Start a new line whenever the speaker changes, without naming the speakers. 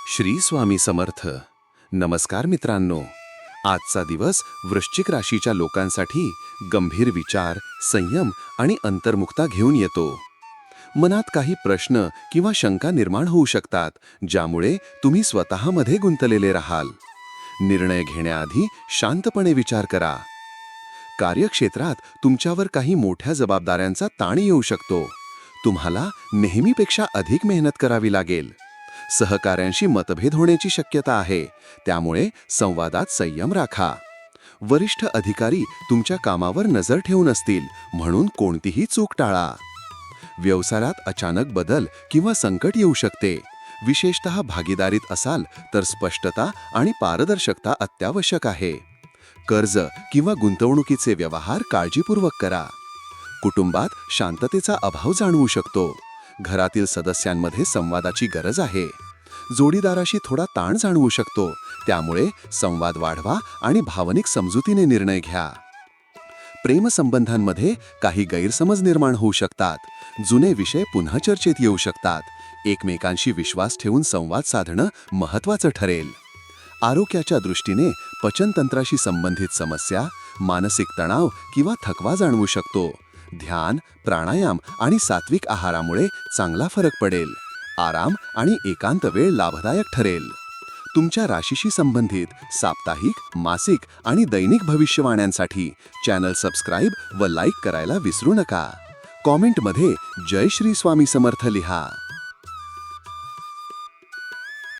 श्री स्वामी समर्थ. नमस्कार मित्रांनो. आजचा दिवस वृश्चिक राशीच्या लोकांसाठी गंभीर विचार, संयम आणि अंतर्मुखता घेऊन येतो. मनात काही प्रश्न किंवा शंका निर्माण होऊ शकतात, ज्यामुळे तुम्ही स्वतःमध्ये गुंतलेले राहाल. निर्णय घेण्याआधी शांतपणे विचार करा. कार्यक्षेत्रात तुमच्यावर काही मोठ्या जबाबदाऱ्यांचा ताण येऊ शकतो. तुम्हाला नेहमीपेक्षा अधिक मेहनत करावी लागेल. सहकाऱ्यांशी मतभेद होण्याची शक्यता आहे, त्यामुळे संवादात संयम राखा. वरिष्ठ अधिकारी तुमच्या कामावर नजर ठेवून असतील, म्हणून कोणतीही चूक टाळा. व्यवसायात अचानक बदल किंवा संकट येऊ शकते. विशेषतः भागीदारीत असाल तर स्पष्टता आणि पारदर्शकता अत्यावश्यक आहे. कर्ज किंवा गुंतवणुकीचे व्यवहार काळजीपूर्वक करा. कुटुंबात शांततेचा अभाव जाणवू शकतो. घरातील सदस्यांमध्ये संवादाची गरज आहे. जोडीदाराशी थोडा ताण जाणवू शकतो, त्यामुळे संवाद वाढवा आणि भावनिक समजुतीने निर्णय घ्या. प्रेमसंबंधांमध्ये काही गैरसमज निर्माण होऊ शकतात. जुने विषय पुन्हा चर्चेत येऊ शकतात. एकमेकांशी विश्वास ठेवून संवाद साधणं महत्त्वाचं ठरेल. आरोग्याच्या दृष्टीने पचनतंत्राशी संबंधित समस्या, मानसिक तणाव किंवा थकवा जाणवू शकतो. ध्यान, प्राणायाम आणि सात्विक आहारामुळे चांगला फरक पडेल. आराम आणि एकांत वेळ लाभदायक ठरेल. तुमच्या राशीशी संबंधित साप्ताहिक, मासिक आणि दैनिक भविष्यवाण्यांसाठी चॅनल सबस्क्राईब व लाईक करायला विसरू नका. कॉमेंटमध्ये जय श्री स्वामी समर्थ लिहा.